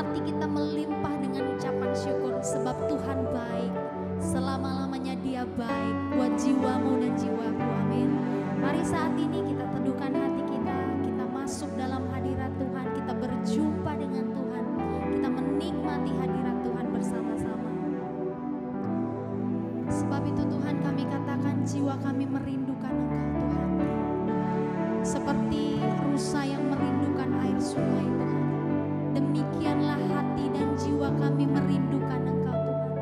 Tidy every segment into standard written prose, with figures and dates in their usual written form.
hati kita melimpah dengan ucapan syukur, sebab Tuhan baik, selama-lamanya Dia baik buat jiwamu dan jiwaku. Amin. Mari saat ini kita teduhkan hati kita, kita masuk dalam hadirat Tuhan, kita berjumpa dengan Tuhan, kita menikmati hadirat Tuhan bersama-sama. Sebab itu Tuhan, kami katakan jiwa kami merindukan Engkau Tuhan, seperti rusa yang merindukan air sungai Tuhan. Demikianlah hati dan jiwa kami merindukan Engkau Tuhan.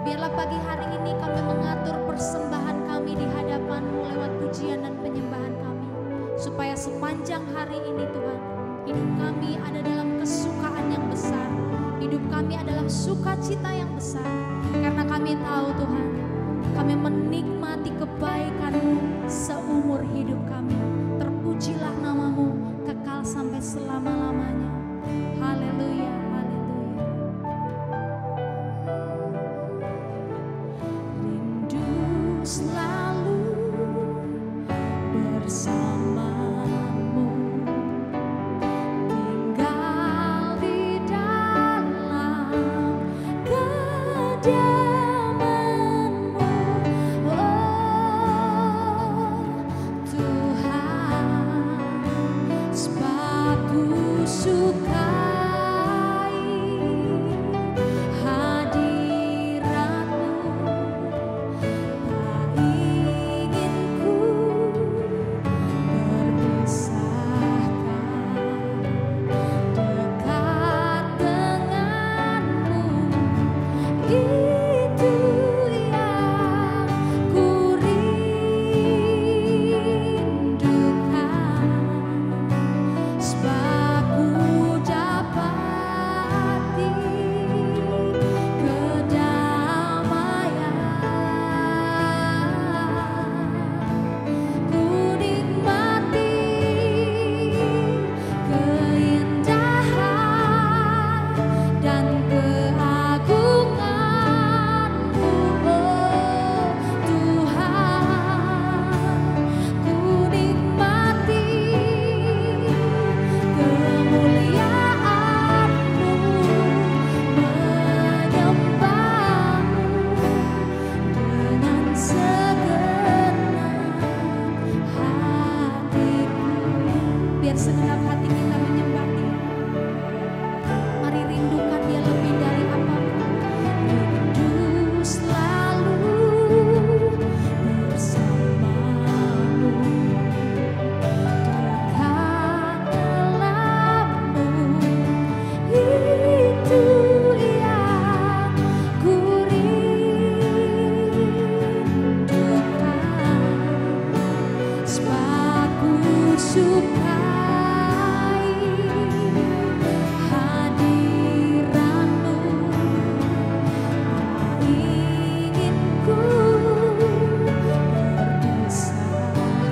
Biarlah pagi hari ini kami mengatur persembahan kami di hadapan-Mu lewat pujian dan penyembahan kami, supaya sepanjang hari ini Tuhan, hidup kami ada dalam kesukaan yang besar, hidup kami adalah sukacita yang besar, karena kami tahu Tuhan, kami menikmati kebaikan-Mu seumur hidup kami. Terpujilah nama-Mu kekal sampai selama-lamanya. Haleluya, haleluya. Rindu selalu bersama-Mu, tinggal di dalam kediaman-Mu. Oh Tuhan, sebab ku sukai hadirat-Mu, tak ingin ku berpisahkan, dekat denganmu, itu yang ku rindukan, sebab ku dapati kedamaian, ku nikmati keindahan dan keagungan-Mu. Oh Tuhan, ku nikmati kemuliaan-Mu, menyembah-Mu dengan segenap hatiku. Biar segenap hati kita menyembah Dia. Mari rindukan Dia lebih dari apapun. Rindu selalu bersama-Mu, dekat dalam-Mu, itu yang ku rindukan, sebab ku sukai hadirat-Mu, tak ingin ku berpisahkan,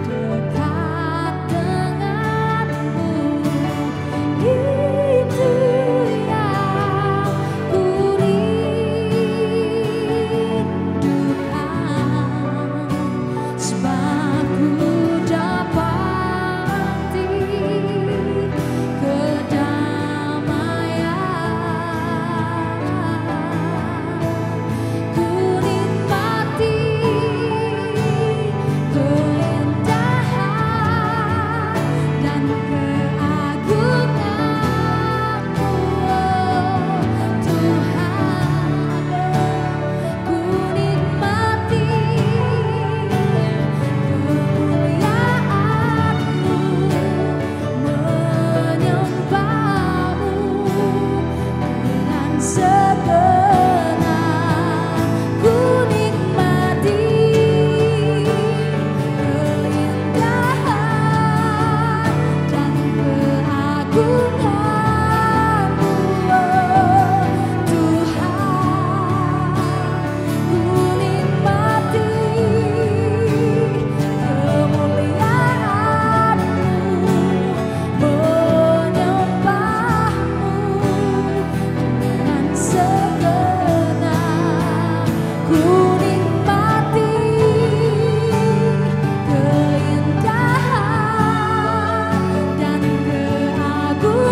dekat denganmu, itu yang ku rindukan, sebab ku dapati kedamaian, ku nikmati keindahan dan keagungan-Mu. Oh Tuhan, ku nikmati kemuliaan-Mu, menyembah-Mu dengan segenap, ku nikmati keindahan dan keagungan-Mu. Oh Tuhan, ku nikmati kemuliaan-Mu, menyembah-Mu dengan segenap, ku nikmati keindahan dan keagungan.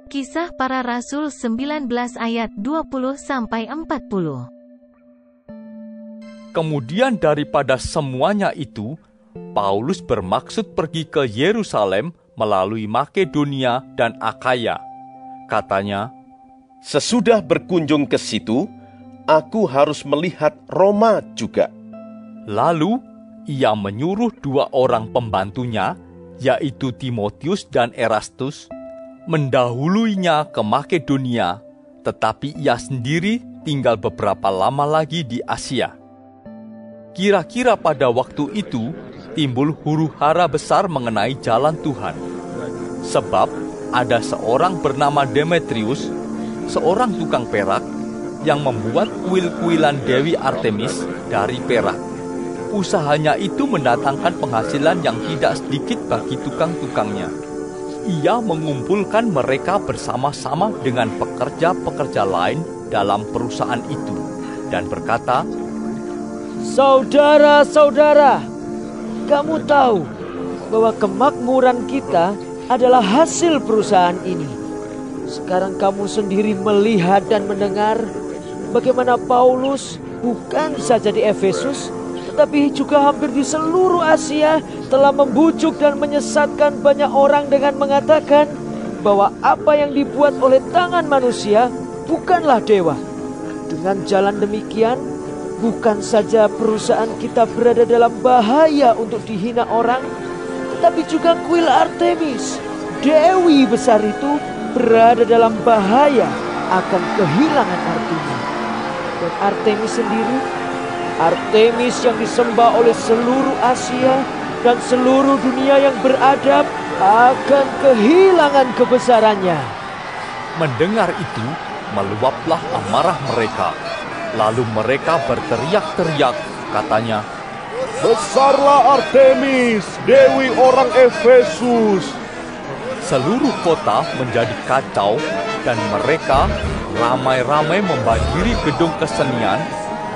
Kisah Para Rasul 19 ayat 20-40. Kemudian daripada semuanya itu, Paulus bermaksud pergi ke Yerusalem melalui Makedonia dan Akhaya. Katanya, "Sesudah berkunjung ke situ, aku harus melihat Roma juga." Lalu, ia menyuruh 2 orang pembantunya, yaitu Timotius dan Erastus, mendahuluinya ke Makedonia, tetapi ia sendiri tinggal beberapa lama lagi di Asia. Kira-kira pada waktu itu, timbul huru-hara besar mengenai jalan Tuhan. Sebab ada seorang bernama Demetrius, seorang tukang perak, yang membuat kuil-kuilan Dewi Artemis dari perak. Usahanya itu mendatangkan penghasilan yang tidak sedikit bagi tukang-tukangnya. Ia mengumpulkan mereka bersama-sama dengan pekerja-pekerja lain dalam perusahaan itu, dan berkata, "Saudara-saudara, kamu tahu bahwa kemakmuran kita adalah hasil perusahaan ini. Sekarang kamu sendiri melihat dan mendengar bagaimana Paulus bukan saja di Efesus, tetapi juga hampir di seluruh Asia telah membujuk dan menyesatkan banyak orang dengan mengatakan bahwa apa yang dibuat oleh tangan manusia bukanlah dewa. Dengan jalan demikian, bukan saja perusahaan kita berada dalam bahaya untuk dihina orang, tetapi juga kuil Artemis, dewi besar itu, berada dalam bahaya akan kehilangan artinya. Dan Artemis sendiri, Artemis yang disembah oleh seluruh Asia dan seluruh dunia yang beradab, akan kehilangan kebesarannya. Mendengar itu, meluaplah amarah mereka. Lalu mereka berteriak-teriak, katanya, Besarlah Artemis, dewi orang Efesus. seluruh kota menjadi kacau dan mereka ramai-ramai membanjiri gedung kesenian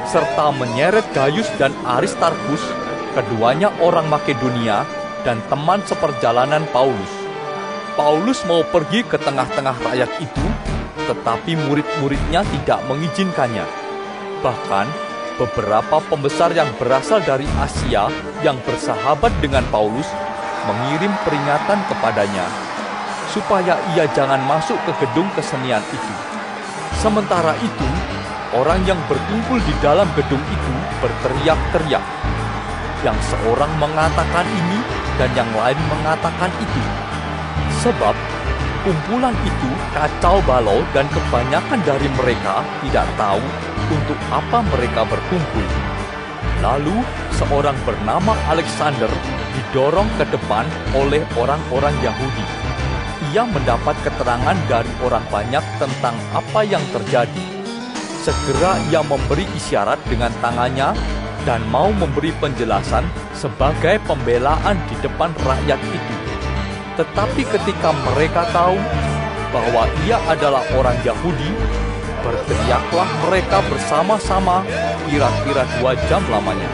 serta menyeret Gaius dan Aristarkus, keduanya orang Makedonia dan teman seperjalanan Paulus. Paulus mau pergi ke tengah-tengah rakyat itu, tetapi murid-muridnya tidak mengizinkannya. Bahkan beberapa pembesar yang berasal dari Asia yang bersahabat dengan Paulus mengirim peringatan kepadanya supaya ia jangan masuk ke gedung kesenian itu. Sementara itu, orang yang berkumpul di dalam gedung itu berteriak-teriak. Yang seorang mengatakan ini dan yang lain mengatakan itu. Sebab kumpulan itu kacau balau dan kebanyakan dari mereka tidak tahu untuk apa mereka berkumpul. Lalu seorang bernama Alexander didorong ke depan oleh orang-orang Yahudi. Ia mendapat keterangan dari orang banyak tentang apa yang terjadi. Segera ia memberi isyarat dengan tangannya dan mau memberi penjelasan sebagai pembelaan di depan rakyat itu. Tetapi ketika mereka tahu bahwa ia adalah orang Yahudi, berteriaklah mereka bersama-sama kira-kira 2 jam lamanya.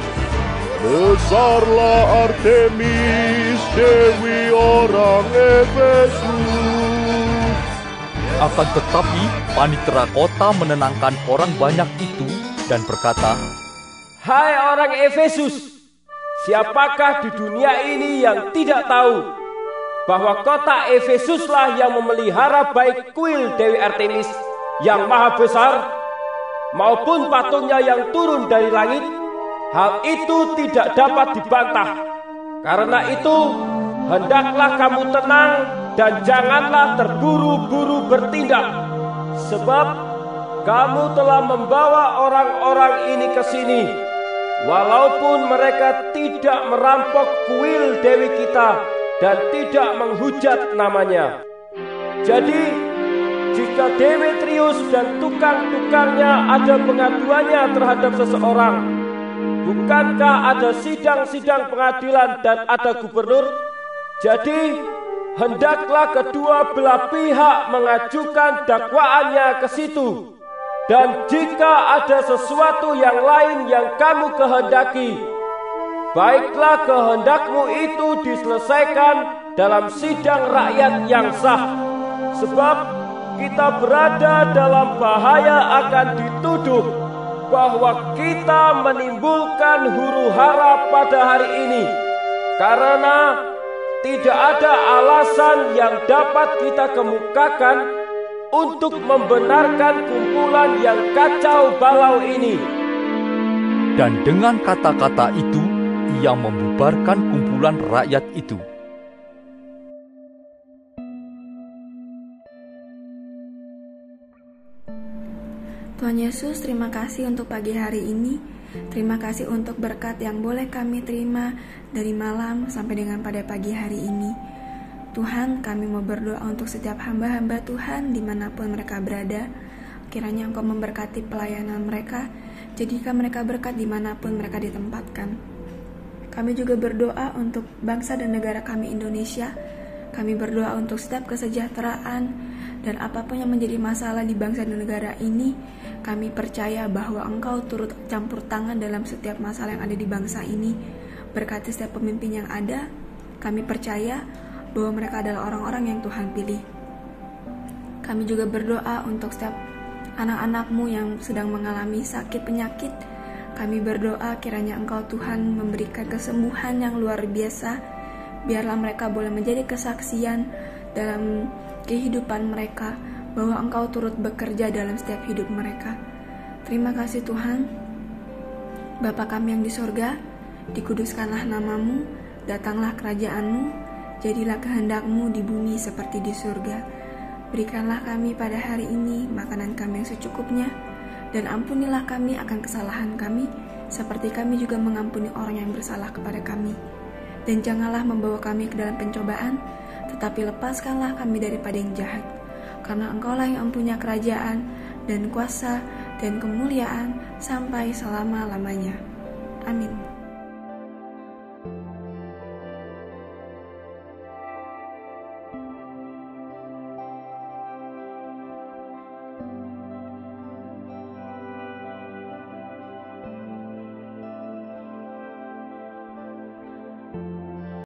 Besarlah Artemis, dewi orang Efesus. Akan tetapi panitera kota menenangkan orang banyak itu dan berkata, Hai orang Efesus, siapakah di dunia ini yang tidak tahu bahwa kota Efesuslah yang memelihara baik kuil Dewi Artemis yang maha besar maupun patungnya yang turun dari langit? Hal itu tidak dapat dibantah. Karena itu, hendaklah kamu tenang dan janganlah terburu-buru bertindak. Sebab kamu telah membawa orang-orang ini ke sini, walaupun mereka tidak merampok kuil Dewi kita dan tidak menghujat namanya. Jadi, jika Demetrius dan tukang-tukangnya ada pengaduannya terhadap seseorang, bukankah ada sidang-sidang pengadilan dan ada gubernur? Jadi, hendaklah kedua belah pihak mengajukan dakwaannya ke situ. Dan jika ada sesuatu yang lain yang kamu kehendaki, baiklah kehendakmu itu diselesaikan dalam sidang rakyat yang sah. Sebab kita berada dalam bahaya akan dituduh bahwa kita menimbulkan huru-hara pada hari ini, karena tidak ada alasan yang dapat kita kemukakan untuk membenarkan kumpulan yang kacau balau ini. Dan dengan kata-kata itu, ia membubarkan kumpulan rakyat itu. Tuhan Yesus, terima kasih untuk pagi hari ini. Terima kasih untuk berkat yang boleh kami terima dari malam sampai dengan pada pagi hari ini. Tuhan, kami mau berdoa untuk setiap hamba-hamba Tuhan dimanapun mereka berada. Kiranya Engkau memberkati pelayanan mereka, jadikan mereka berkat dimanapun mereka ditempatkan. Kami juga berdoa untuk bangsa dan negara kami Indonesia. Kami berdoa untuk setiap kesejahteraan dan apapun yang menjadi masalah di bangsa dan negara ini. Kami percaya bahwa Engkau turut campur tangan dalam setiap masalah yang ada di bangsa ini. Berkati setiap pemimpin yang ada. Kami percaya bahwa mereka adalah orang-orang yang Tuhan pilih. Kami juga berdoa untuk setiap anak-anak-Mu yang sedang mengalami sakit penyakit. Kami berdoa kiranya Engkau Tuhan memberikan kesembuhan yang luar biasa. Biarlah mereka boleh menjadi kesaksian dalam kehidupan mereka bahwa Engkau turut bekerja dalam setiap hidup mereka. Terima kasih Tuhan. Bapa kami yang di sorga, dikuduskanlah nama-Mu, datanglah kerajaan-Mu, jadilah kehendak-Mu di bumi seperti di surga. Berikanlah kami pada hari ini makanan kami yang secukupnya, dan ampunilah kami akan kesalahan kami, seperti kami juga mengampuni orang yang bersalah kepada kami. Dan janganlah membawa kami ke dalam pencobaan, tetapi lepaskanlah kami daripada yang jahat. Karena Engkaulah yang mempunyai kerajaan, dan kuasa, dan kemuliaan, sampai selama-lamanya.